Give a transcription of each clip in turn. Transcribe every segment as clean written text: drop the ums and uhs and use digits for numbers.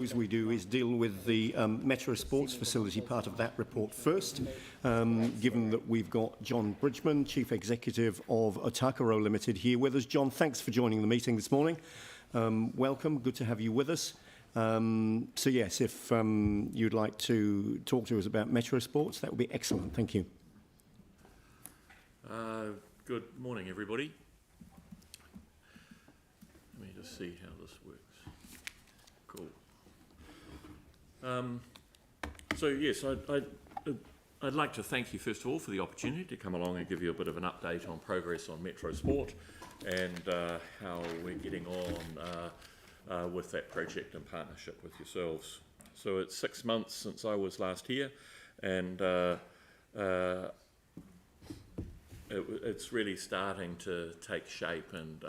we do is deal with the Metro Sports Facility part of that report first, given that we've got John Bridgman, Chief Executive of Otakaro Limited, here with us. John, thanks for joining the meeting this morning. Welcome, good to have you with us. So yes, if you'd like to talk to us about Metro Sports, that would be excellent. Thank you. Good morning, everybody. Let me just see how this works. Cool. So yes, I'd like to thank you first of all for the opportunity to come along and give you a bit of an update on progress on Metro Sport and how we're getting on with that project in partnership with yourselves. So it's 6 months since I was last here, and it's really starting to take shape and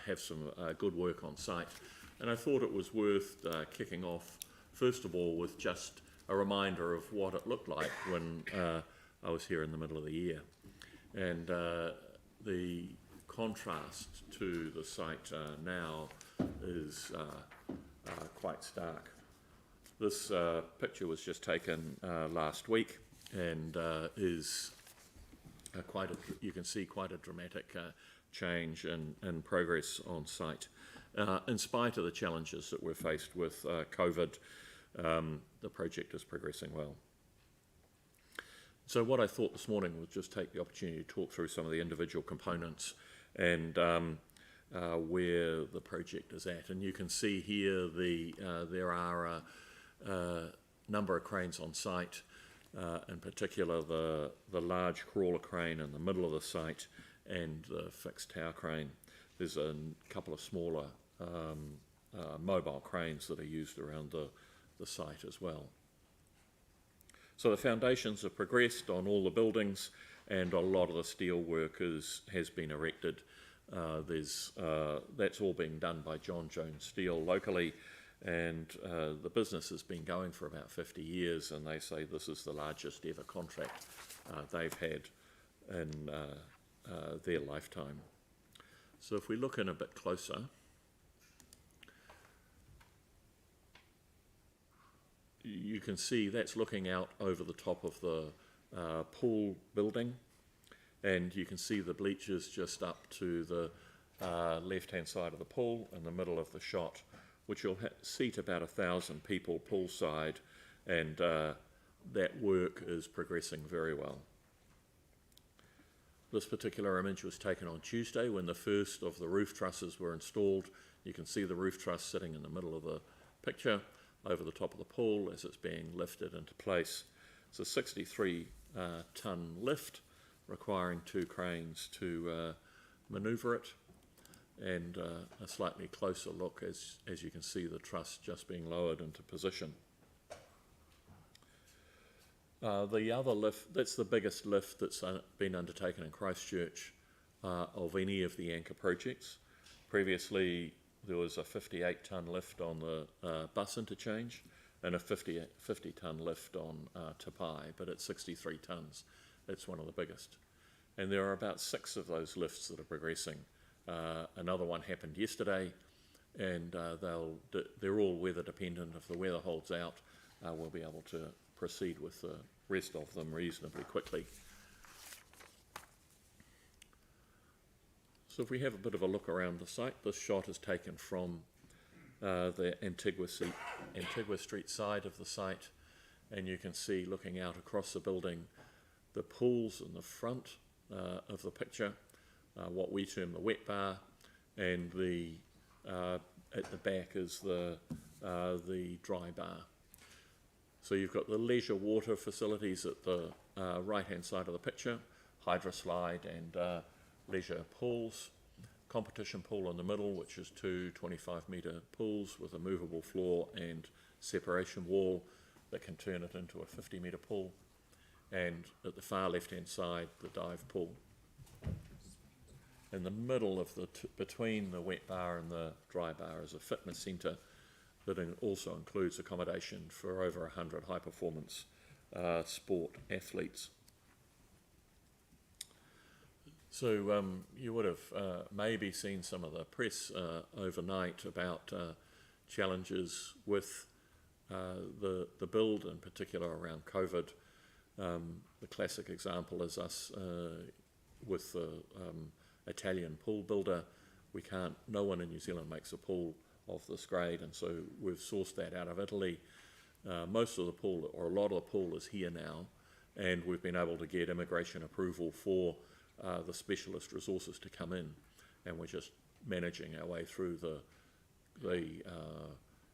have some good work on site. And I thought it was worth kicking off first of all with just a reminder of what it looked like when I was here in the middle of the year. And the contrast to the site now is quite stark. This picture was just taken last week and is you can see quite a dramatic change and progress on site. In spite of the challenges that we're faced with COVID, the project is progressing well. So what I thought this morning was just take the opportunity to talk through some of the individual components and where the project is at. And you can see here there are a number of cranes on site, in particular the large crawler crane in the middle of the site and the fixed tower crane. There's a couple of smaller mobile cranes that are used around the site as well. So the foundations have progressed on all the buildings and a lot of the steel work has been erected. That's all being done by John Jones Steel locally, and the business has been going for about 50 years, and they say this is the largest ever contract they've had in their lifetime. So if we look in a bit closer, you can see that's looking out over the top of the pool building, and you can see the bleachers just up to the left-hand side of the pool in the middle of the shot, which will seat about 1,000 people poolside, and that work is progressing very well. This particular image was taken on Tuesday when the first of the roof trusses were installed. You can see the roof truss sitting in the middle of the picture over the top of the pool as it's being lifted into place. It's a 63-tonne lift requiring 2 cranes to manoeuvre it, and a slightly closer look as you can see the truss just being lowered into position. The other lift, that's the biggest lift that's been undertaken in Christchurch of any of the anchor projects. Previously there was a 58-tonne lift on the bus interchange and a 50-tonne lift on Tapai, but at 63 tonnes, it's one of the biggest. And there are about 6 of those lifts that are progressing. Another one happened yesterday, and they're all weather dependent. If the weather holds out, we'll be able to proceed with the rest of them reasonably quickly. So if we have a bit of a look around the site, this shot is taken from the Antigua Street side of the site, and you can see looking out across the building the pools in the front of the picture, what we term the wet bar, and at the back is the dry bar. So you've got the leisure water facilities at the right-hand side of the picture, hydroslide and leisure pools, competition pool in the middle, which is 2 25-metre pools with a movable floor and separation wall that can turn it into a 50-metre pool, and at the far left-hand side, the dive pool. In the middle of between the wet bar and the dry bar is a fitness centre that also includes accommodation for over 100 high-performance sport athletes. So you would have maybe seen some of the press overnight about challenges with the build, in particular around COVID. The classic example is us with the Italian pool builder. No one in New Zealand makes a pool of this grade, and so we've sourced that out of Italy. Most of the pool, or a lot of the pool, is here now, and we've been able to get immigration approval for the specialist resources to come in, and we're just managing our way through the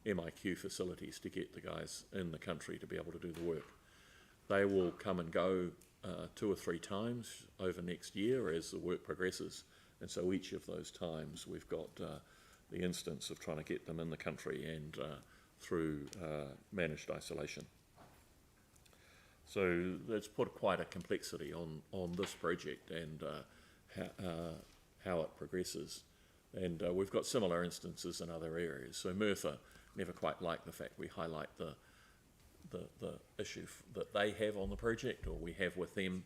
MIQ facilities to get the guys in the country to be able to do the work. They will come and go 2 or 3 times over next year as the work progresses, and so each of those times we've got the instance of trying to get them in the country and through managed isolation. So that's put quite a complexity on this project and how it progresses. And we've got similar instances in other areas. So Merthyr never quite liked the fact we highlight the issue that they have on the project, or we have with them,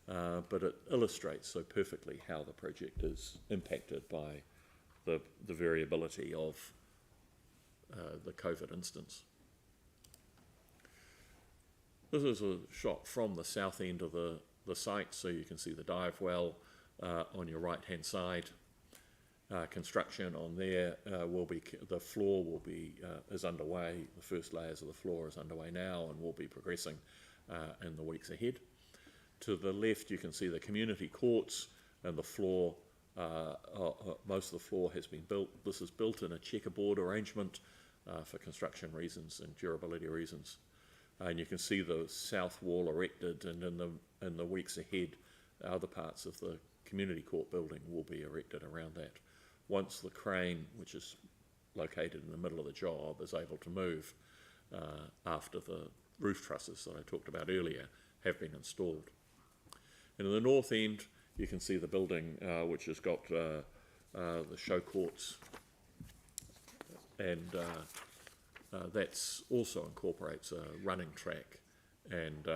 but it illustrates so perfectly how the project is impacted by the variability of the COVID instance. This is a shot from the south end of the site, so you can see the dive well on your right hand side. Construction on there the floor is underway. The first layers of the floor is underway now and will be progressing in the weeks ahead. To the left you can see the community courts, and the floor, most of the floor has been built. This is built in a checkerboard arrangement for construction reasons and durability reasons. And you can see the south wall erected, and in the weeks ahead other parts of the community court building will be erected around that. Once the crane, which is located in the middle of the job, is able to move after the roof trusses that I talked about earlier have been installed. And in the north end you can see the building which has got the show courts, and that's also incorporates a running track and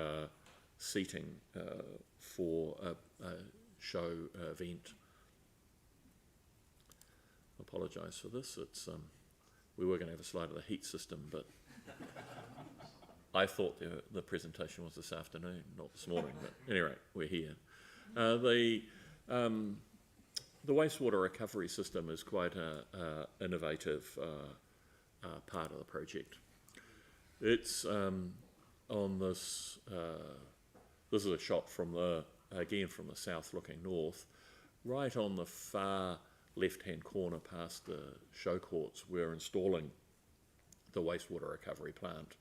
seating for a show event. I apologise for this. It's we were going to have a slide of the heat system, but I thought the presentation was this afternoon, not this morning. But anyway, we're here. The wastewater recovery system is quite an innovative part of the project. It's on this. This is a shot from the south looking north, right on the far left-hand corner past the show courts. We're installing the wastewater recovery plant,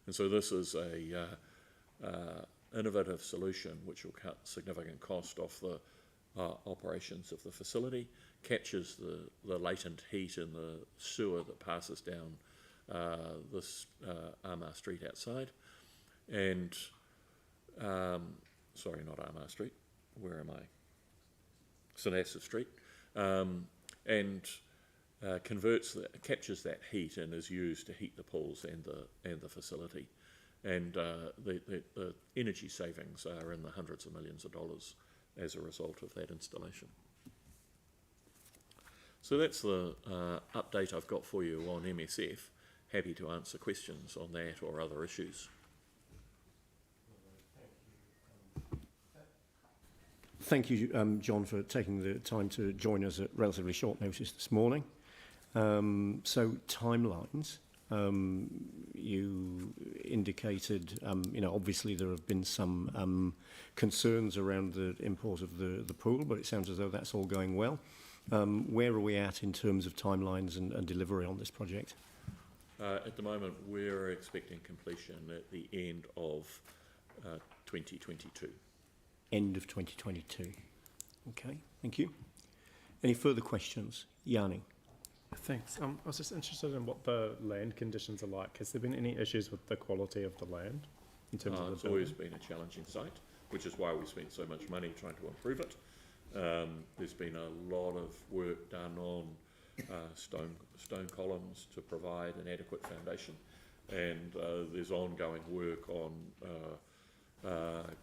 and so this is a innovative solution which will cut significant cost off the operations of the facility, captures the latent heat in the sewer that passes down this Armour Street outside, and sorry, not Armour Street, where am I? St Asaph Street, and captures that heat and is used to heat the pools and the facility. And the energy savings are in the hundreds of millions of dollars as a result of that installation. So that's the update I've got for you on MSF. Happy to answer questions on that or other issues. Thank you, John, for taking the time to join us at relatively short notice this morning. So timelines, you indicated, obviously there have been some concerns around the import of the pool, but it sounds as though that's all going well. Where are we at in terms of timelines and delivery on this project? At the moment, we're expecting completion at the end of 2022. End of 2022. Okay, thank you. Any further questions? Yanni. Thanks. I was just interested in what the land conditions are like. Has there been any issues with the quality of the land in terms of the It's building? always been a challenging site, which is why we spent so much money trying to improve it. There's been a lot of work done on stone columns to provide an adequate foundation, and there's ongoing work on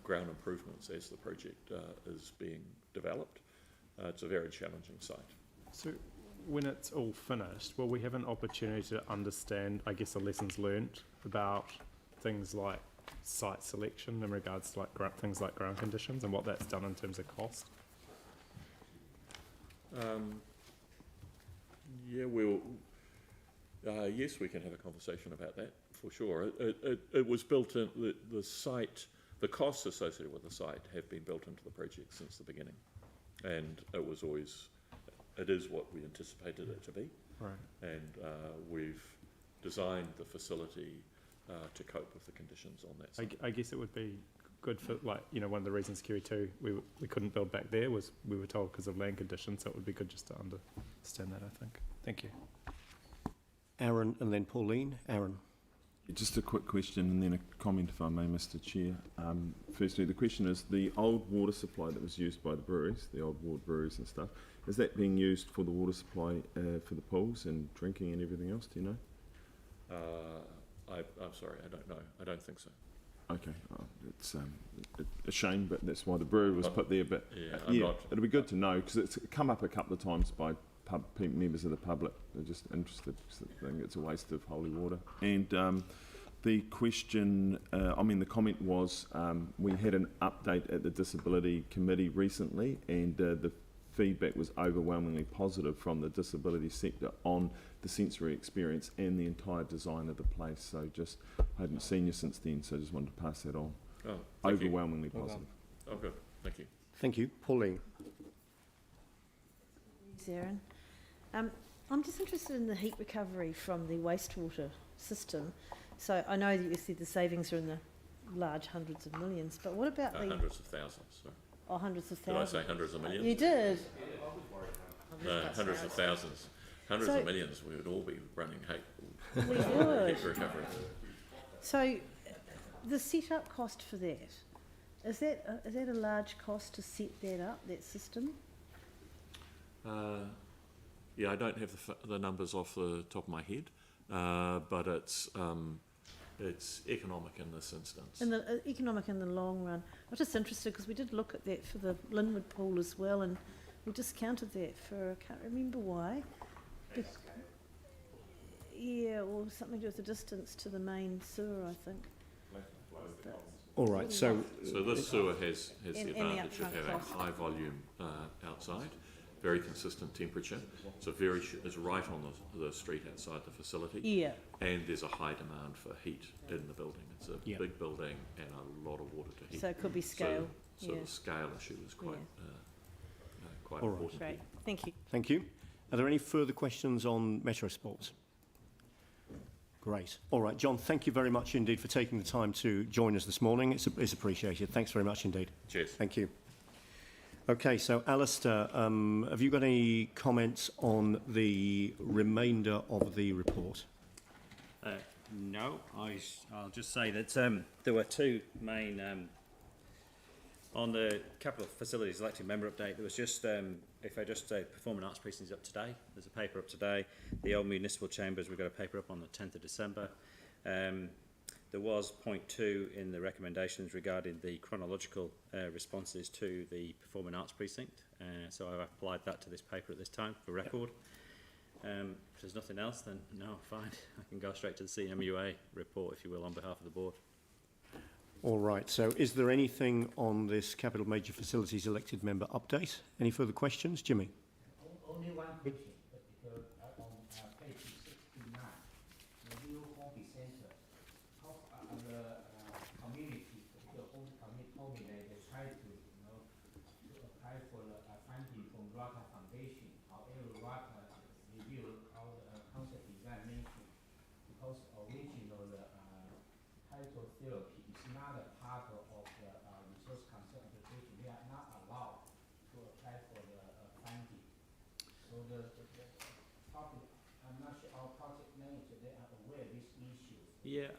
ground improvements as the project is being developed. It's a very challenging site. So when it's all finished, will we have an opportunity to understand, I guess, the lessons learnt about things like site selection in regards to like things like ground conditions and what that's done in terms of cost? Yeah, yes, we can have a conversation about that, for sure. It was built in, the site, the costs associated with the site have been built into the project since the beginning. And it was always, it is what we anticipated it to be. Right. And we've designed the facility to cope with the conditions on that site. I guess it would be good for, like, you know, one of the reasons QE2 we couldn't build back there was we were told because of land conditions, so it would be good just to understand that, I think. Thank you. Aaron and then Pauline. Aaron. Just a quick question and then a comment, if I may, Mr. Chair. Firstly, the question is, the old water supply that was used by the breweries, the old ward breweries and stuff, is that being used for the water supply for the pools and drinking and everything else, do you know? I'm sorry, I don't know. I don't think so. Okay, it's a shame, but that's why the brewery was put there. But Yeah, it'll be good to know, because it's come up a couple of times by members of the public. They're just interested, because they think it's a waste of holy water. And the question, the comment was, we had an update at the Disability Committee recently, and the feedback was overwhelmingly positive from the disability sector on the sensory experience and the entire design of the place. So just, I hadn't seen you since then, so I just wanted to pass that on. Oh, thank you. Overwhelmingly positive. Oh, good. Thank you. Thank you. Pauline. Thanks, Aaron. I'm just interested in the heat recovery from the wastewater system. So I know that you said the savings are in the large hundreds of millions, but what about the... Hundreds of thousands. Sorry. Oh, hundreds of Did I thousands. say hundreds of millions? You did. No, hundreds of thousands. Hundreds of millions, we would all be running We would. heat recovery. So the set-up cost for that, is that a large cost to set that up, that system? Yeah, I don't have the numbers off the top of my head, but it's economic in this instance. In the economic in the long run. I was just interested because we did look at that for the Linwood pool as well, and we discounted that for, I can't remember why. Yeah, or something to do with the distance to the main sewer, I think. All right, so this sewer has the And the advantage of upfront having cost. high volume outside, very consistent temperature. So it's right on the street outside the facility. Yeah. And there's a high demand for heat in the building. It's a Yeah. big building and a lot of water to heat. So it could be scale. So yeah. the scale issue is quite quite All right. important. Great. Thank you. thank you. Are there any further questions on Metro Sports? Great. All right, John, thank you very much indeed for taking the time to join us this morning. It's appreciated. Thanks very much indeed. Cheers. Thank you. Okay, so Alistair, have you got any comments on the remainder of the report? No, I'll just say that there were two main, on the capital facilities elected member update, there was just, if I just say performing arts precincts up today, there's a paper up today. The old municipal chambers, we've got a paper up on the 10th of December. There was point 2 in the recommendations regarding the chronological responses to the performing arts precinct. So I've applied that to this paper at this time for record. If there's nothing else, then no, fine. I can go straight to the CMUA report, if you will, on behalf of the board. All right, so is there anything on this Capital Major Facilities elected member update? Any further questions? Jimmy? Only one question, because on page 69, the new hobby center, how the community, the whole community, they try to, to apply for the funding from Rata Foundation. However, Rata reviewed all the concept design mentioned, because original title therapy is not a part of the resource concern application. They are not allowed to apply for the funding. So the topic, I'm not sure our project manager, they are aware of these issues. Yeah,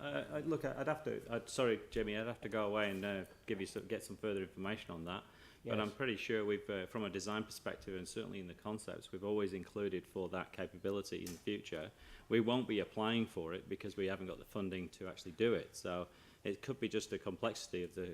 look, I'd have to, sorry, Jimmy, I'd have to go away and get some further information on that. But I'm pretty sure we've, from a design perspective and certainly in the concepts, we've always included for that capability in the future. We won't be applying for it because we haven't got the funding to actually do it. So it could be just the complexity of the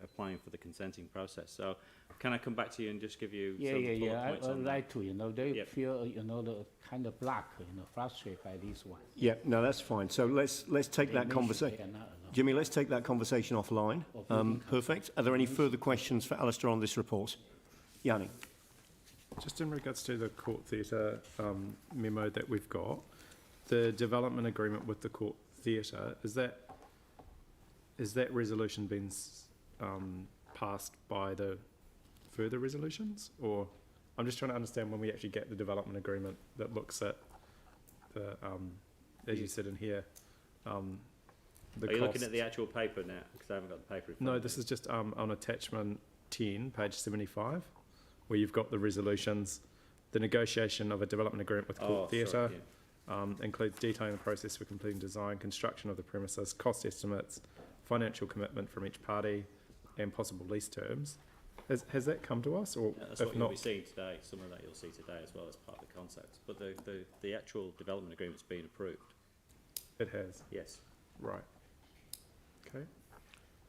applying for the consenting process. So Can I come back to you and just give you Yeah, some yeah, bullet yeah. points I on would that? like to, they Yep. feel, the kind of block, frustrated by this one. Yeah, no, that's fine. So let's take that conversation. Jimmy, let's take that conversation offline. Perfect. Are there any further questions for Alistair on this report? Yanni? Just in regards to the court theatre memo that we've got, the development agreement with the court theatre, is that resolution been passed by the further resolutions? Or I'm just trying to understand when we actually get the development agreement that looks at the, as you said in here, the Are you looking costs. at the actual paper now? Because I haven't got the paper in front No, of this me. is just on attachment 10, page 75, where you've got the resolutions. The negotiation of a development agreement with Court Theatre sorry, yeah. includes detailing the process for completing design, construction of the premises, cost estimates, financial commitment from each party, and possible lease terms. Has that come to us, or That's if what you'll not? be seeing today. Some of that you'll see today as well as part of the concept. But the actual development agreement's been approved. It has, Yes. right. Okay.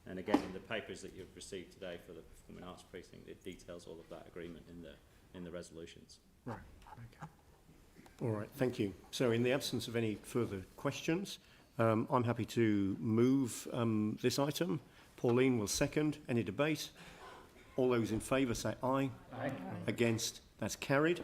And again, in the papers that you've received today for the Performing Arts Precinct, it details all of that agreement in the resolutions. Right. Okay. All right, thank you. So in the absence of any further questions, I'm happy to move this item. Pauline will second. Any debate? All those in favour say aye. Aye. Against? That's carried.